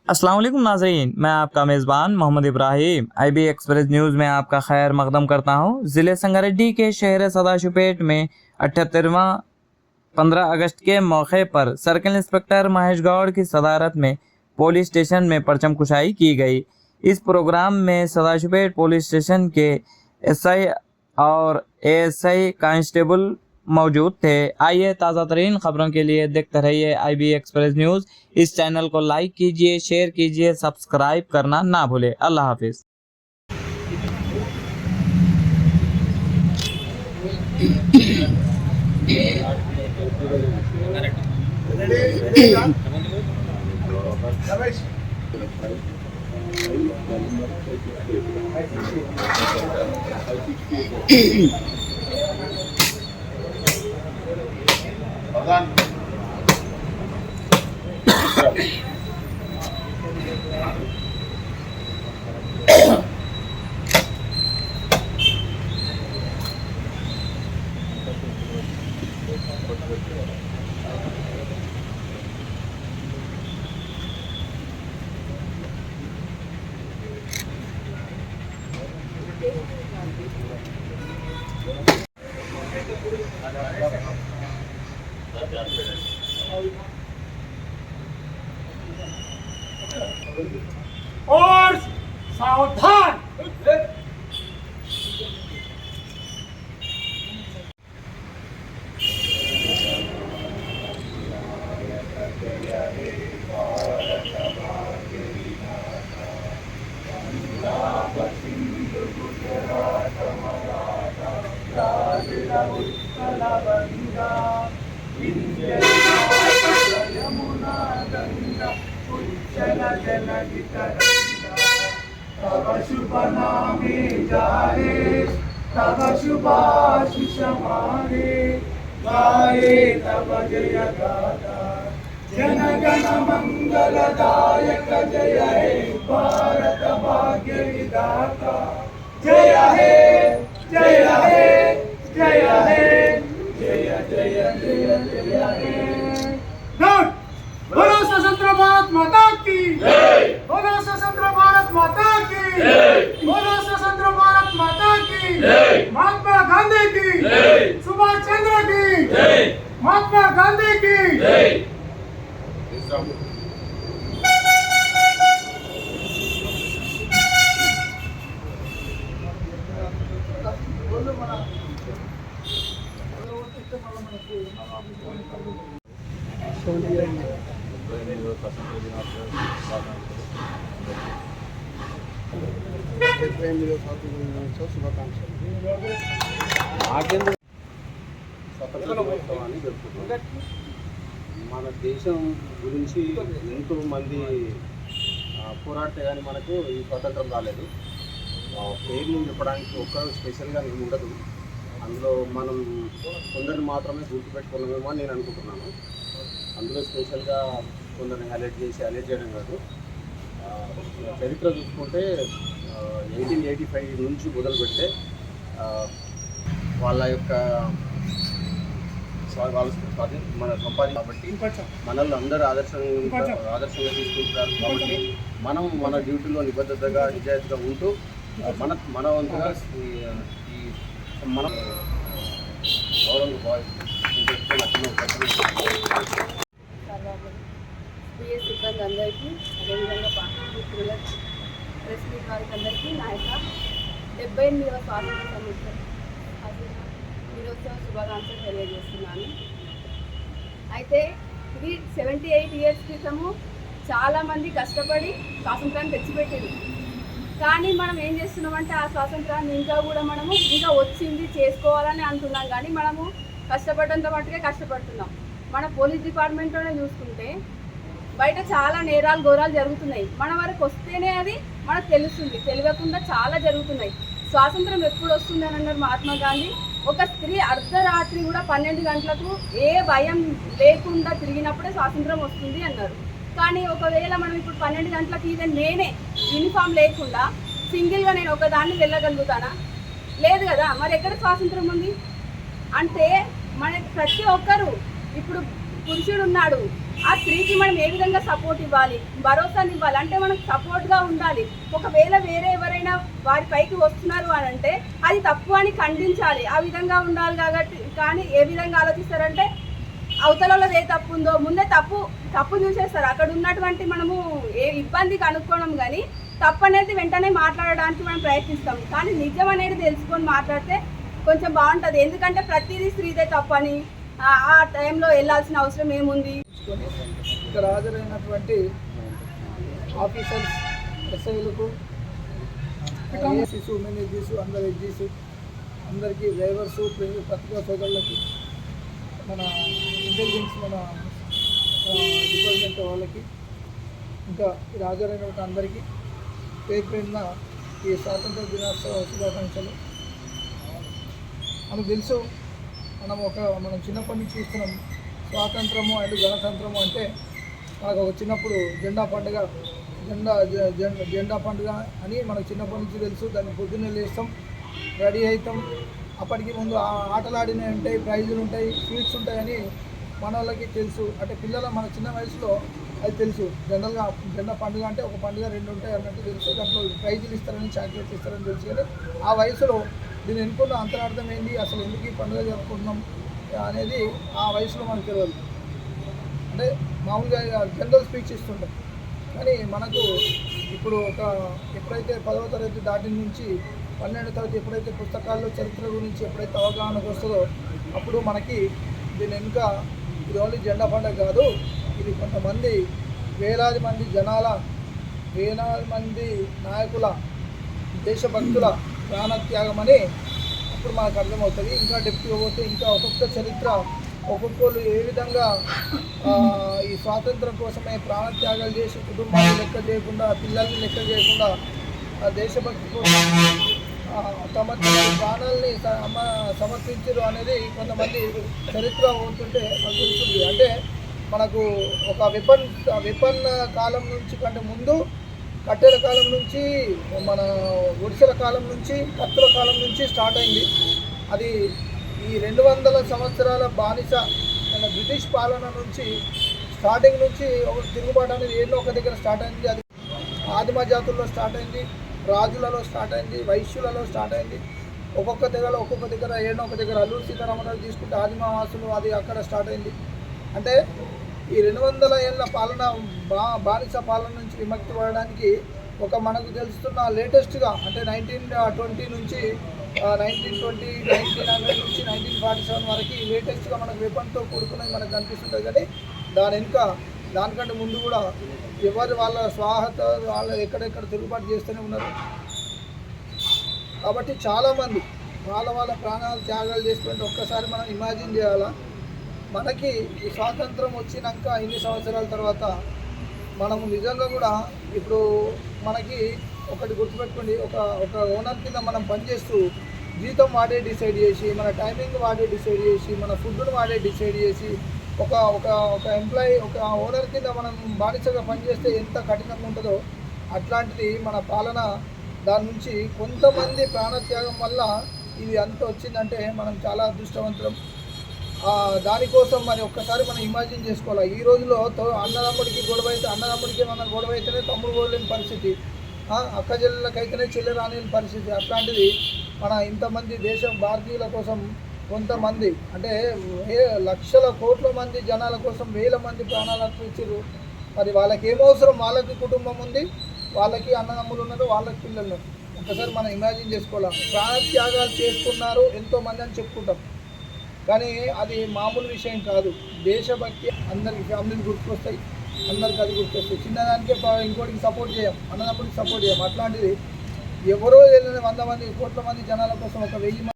अस्सलाम वालेकुम नाज़रीन, मैं आपका मेज़बान Mohammad Ibrahim IB express news में आपका खैर मकदम करता हूँ। ज़िले संगारेड्डी के शहर सदाशिवपेट में 78वां 15 अगस्त के मौके पर सर्किल इंस्पेक्टर महेश गौड़ की सदारत में पुलिस स्टेशन में परचम कुशाई की गई। इस प्रोग्राम में सदाशिवपेट पुलिस स्टेशन के SI और ASI कांस्टेबल मौजूद थे। आइए ताज़ा तरीन खबरों के लिए देखते रहिए IB एक्सप्रेस न्यूज़। इस चैनल को लाइक कीजिए, शेयर कीजिए, सब्सक्राइब करना ना भूले। अल्लाह हाफिज़। और सावधान। तब शुभ नामे जाए, तब शुभाशिष हमारे गाए, तब जय गाथा जन गण मंगलदायक। जय हे भारत भाग्य विधाता, जय हे जय हे जय हे जय जय जय जय हे। बोलो स्वतंत्र भारत माता की जय, बोलो स्वतंत्र भारत माता की जय, बोलो स्वतंत्र भारत माता की जय, महात्मा गांधी की जय, सुभाष चंद्र की जय, महात्मा गांधी की जय। స్వతంత్ర దినోత్సవాన్ని జరుపుకుంటున్నాం. మన దేశం గురించి ఎంతో మంది పోరాడితే కానీ మనకు ఈ స్వతంత్రం రాలేదు. పేర్లు చెప్పడానికి ఒక్కరు స్పెషల్గా ఏమి ఉండదు. అందులో మనం కొందరిని మాత్రమే గుర్తుపెట్టుకున్నామేమో అని నేను అనుకుంటున్నాను. అందులో స్పెషల్గా కొందరిని హైలైట్ చేయడం కాదు. చరిత్ర చూసుకుంటే 1885 నుంచి మొదలు పెడితే వాళ్ళ యొక్క మన సంపాదన కాబట్టి మనల్ని అందరూ ఆదర్శంగా తీసుకుంటున్నారు. కాబట్టి మనం మన డ్యూటీలో నిబద్ధతగా నిజాయితీగా ఉంటూ మన వంతుగా ఈ మనం గౌరవంగా పిఎస్ సిబ్బంది అందరికీ, అదేవిధంగా పార్టీ ప్రెస్ మీట్ వారికి అందరికీ నా యొక్క 78వ స్వాతంత్ర దినోత్సవ శుభాకాంక్షలు తెలియజేస్తున్నాను. అయితే ఇది 78 ఇయర్స్ క్రితము చాలామంది కష్టపడి స్వాతంత్రాన్ని తెచ్చిపెట్టింది. కానీ మనం ఏం చేస్తున్నామంటే ఆ స్వాతంత్రాన్ని ఇంకా వచ్చింది చేసుకోవాలని అంటున్నాం. కానీ మనము కష్టపడ్డంత మట్టుకే కష్టపడుతున్నాం. మన పోలీస్ డిపార్ట్మెంట్లోనే చూసుకుంటే బయట చాలా నేరాలు ఘోరాలు జరుగుతున్నాయి. మన వరకు వస్తేనే అది మనకు తెలుస్తుంది, తెలియకుండా చాలా జరుగుతున్నాయి. స్వాతంత్రం ఎప్పుడు వస్తుంది అని అన్నారు మహాత్మా గాంధీ. ఒక స్త్రీ అర్ధరాత్రి కూడా 12 గంటలకు ఏ భయం లేకుండా తిరిగినప్పుడే స్వాతంత్రం వస్తుంది అన్నారు. కానీ ఒకవేళ మనం ఇప్పుడు 12 గంటలకు ఈవెన్ నేనే యూనిఫామ్ లేకుండా సింగిల్గా నేను ఒకదాన్ని వెళ్ళగలుగుతానా? లేదు కదా. మరి ఎక్కడ స్వాతంత్రం ఉంది? అంటే మన ప్రతి ఒక్కరు ఇప్పుడు పురుషుడు ఉన్నాడు, ఆ స్త్రీకి మనం ఏ విధంగా సపోర్ట్ ఇవ్వాలి, భరోసాని ఇవ్వాలి, అంటే మనకు సపోర్ట్గా ఉండాలి. ఒకవేళ వేరే ఎవరైనా వారి పైకి వస్తున్నారు అని అంటే అది తప్పు అని ఖండించాలి, ఆ విధంగా ఉండాలి. కాబట్టి కానీ ఏ విధంగా ఆలోచిస్తారంటే అవతలలో ఏ తప్పు ఉందో ముందే తప్పు చూసేస్తారు. అక్కడ ఉన్నటువంటి మనము ఏ ఇబ్బంది కనుక్కోవడం కానీ తప్పు అనేది వెంటనే మాట్లాడడానికి మనం ప్రయత్నిస్తాం. కానీ నిజం అనేది తెలుసుకొని మాట్లాడితే కొంచెం బాగుంటుంది. ఎందుకంటే ప్రతిదీ స్త్రీదే తప్పని ఆ టైంలో వెళ్ళాల్సిన అవసరం ఏముంది. ఇక్కడ హాజరైనటువంటి ఆఫీసర్స్, ఎస్ఐలకు, ఏసీసు, ఉమెన్ ఎస్జీసు, అందరు ఎస్జీసు, అందరికీ డ్రైవర్సు, పత్రికా సోదరులకి, మన ఇంటెలిజెన్స్ మన డిపార్ట్మెంట్ వాళ్ళకి, ఇంకా ఇక్కడ హాజరైనటువంటి అందరికీ పేరున ఈ స్వాతంత్ర దినోత్సవ శుభాకాంక్షలు. మనకు తెలుసు, మనం చిన్నప్పటి నుంచి చూస్తున్నాం స్వాతంత్రము అండ్ గణతంత్రము అంటే మనకు ఒక చిన్నప్పుడు జెండా పండుగ అని మనకు చిన్నప్పటి నుంచి తెలుసు. దాన్ని పొద్దున్నే లేస్తాం, రెడీ అవుతాం. అప్పటికి ముందు ఆటలాడినవి ఉంటాయి, ప్రైజులు ఉంటాయి, స్వీట్స్ ఉంటాయని మన వాళ్ళకి తెలుసు. అంటే మన చిన్న వయసులో అది తెలుసు. జనరల్గా జెండా పండుగ అంటే ఒక పండుగ 2 ఉంటాయి అన్నట్టు తెలుసు. దాంట్లో ప్రైజులు ఇస్తారని, చాక్లెట్స్ ఇస్తారని తెలుసు. కానీ ఆ వయసులో దీన్ని ఎన్నుకున్న అంతరార్థం ఏంటి, అసలు ఎందుకు ఈ పండుగ జరుపుకుంటున్నాం అనేది ఆ వయసులో మనకు తెలియదు. అంటే మామూలుగా జనరల్ స్పీచ్ ఇస్తుంటాం. కానీ మనకు ఇప్పుడు ఎప్పుడైతే 10వ తరగతి దాటి నుంచి 12వ తరగతి ఎప్పుడైతే పుస్తకాల్లో చరిత్ర గురించి ఎప్పుడైతే అవగాహనకు వస్తుందో అప్పుడు మనకి దీని వెనుక ఇది ఓన్లీ జెండా పండుగ కాదు, ఇది కొంతమంది వేలాది మంది జనాల, వేలాది మంది నాయకుల, దేశభక్తుల ప్రాణత్యాగం అని అప్పుడు మనకు అర్థమవుతుంది. ఇంకా డెప్త్గా పోతే ఇంకా ఒక్కొక్క చరిత్ర, ఒక్కొక్కరు ఏ విధంగా ఈ స్వాతంత్రం కోసమే ప్రాణత్యాగాలు చేసి కుటుంబాన్ని లెక్క చేయకుండా, పిల్లల్ని లెక్క చేయకుండా దేశభక్తి కోసం తమ ప్రాణాలని సమర్పించారు అనేది కొంతమంది చరిత్ర అవుతుంటే తెలుస్తుంది. అంటే మనకు ఒక విపన్ కాలం నుంచి కంటే ముందు కట్టెల కాలం నుంచి, మన గుడిసెల కాలం నుంచి, కత్తుల కాలం నుంచి స్టార్ట్ అయింది. అది ఈ 200 సంవత్సరాల బానిస బ్రిటిష్ పాలన నుంచి స్టార్టింగ్ నుంచి ఒక తిరుగుబాటు అనేది ఏదో ఒక దగ్గర స్టార్ట్ అయింది. అది ఆదిమ జాతుల్లో స్టార్ట్ అయింది, రాజులలో స్టార్ట్ అయింది, వైశ్యులలో స్టార్ట్ అయింది. ఒక్కొక్క దగ్గర ఏదో ఒక దగ్గర అల్లూరు సీతారామరాజు తీసుకుంటే ఆదిమవాసులు, అది అక్కడ స్టార్ట్ అయింది. అంటే ఈ 200 ఏళ్ళ పాలన, బానిస పాలన నుంచి విముక్తి పడడానికి మనకు తెలుస్తున్న లేటెస్ట్గా అంటే 1920 నుంచి 1920, 1900 నుంచి 1947 వరకు లేటెస్ట్గా మనకు వెపన్తో కూడుకున్నది మనకు కనిపిస్తుంటుంది. కానీ దానికంటే ముందు కూడా ఎవరు వాళ్ళ స్వాహత వాళ్ళు ఎక్కడెక్కడ తిరుగుబాటు చేస్తూనే ఉన్నారు. కాబట్టి చాలామంది వాళ్ళ ప్రాణాలు త్యాగాలు చేసుకుంటే ఒక్కసారి మనం ఇమాజిన్ చేయాలా, మనకి ఈ స్వాతంత్రం వచ్చినాక ఇన్ని సంవత్సరాల తర్వాత మనము నిజంగా కూడా ఇప్పుడు మనకి ఒకటి గుర్తుపెట్టుకోండి, ఒక ఓనర్ కింద మనం పనిచేస్తూ జీతం వాడే డిసైడ్ చేసి, మన టైమింగ్ వాడే డిసైడ్ చేసి, మన ఫుడ్ను వాడే డిసైడ్ చేసి, ఒక ఎంప్లాయీ, ఒక ఓనర్ కింద మనం బానిసగా పనిచేస్తే ఎంత కఠినంగా ఉంటుందో అట్లాంటిది మన పాలన. దాని నుంచి కొంతమంది ప్రాణత్యాగం వల్ల ఇది అంత వచ్చిందంటే మనం చాలా అదృష్టవంతులం. దానికోసం మరి ఒక్కసారి మనం ఇమాజిన్ చేసుకోవాలి. ఈ రోజులో అన్నదమ్ముడికి గొడవ అయితే, అన్నదమ్ముడికి మన గొడవ అయితేనే తమ్ముడు గొడవలేని పరిస్థితి, అక్క చెల్లెలకైతేనే చెల్లె రాని పరిస్థితి. అట్లాంటిది మన ఇంతమంది భారతీయుల కోసం కొంతమంది అంటే లక్షల కోట్ల మంది జనాల కోసం వేల మంది ప్రాణాలు అర్పించారు. మరి వాళ్ళకి ఏమవసరం, వాళ్ళకి కుటుంబం ఉంది, వాళ్ళకి అన్నదమ్ములు ఉన్నారు, వాళ్ళకి పిల్లలు ఉన్నారు. ఒకసారి మనం ఇమాజిన్ చేసుకోవాలి. ప్రాణత్యాగాలు చేసుకున్నారు ఎంతోమంది అని చెప్పుకుంటాం, కానీ అది మామూలు విషయం కాదు. దేశభక్తి అందరికి ఫ్యామిలీని గుర్తుకొస్తాయి, అందరికి అది గుర్తొస్తాయి. చిన్నదానికే ఇంకోటికి సపోర్ట్ చేయం, అన్నదమ్ముడికి సపోర్ట్ చేయం. అట్లాంటిది ఎవరో వెళ్ళిన 100 మంది కోట్ల మంది జనాల కోసం 1000 మంది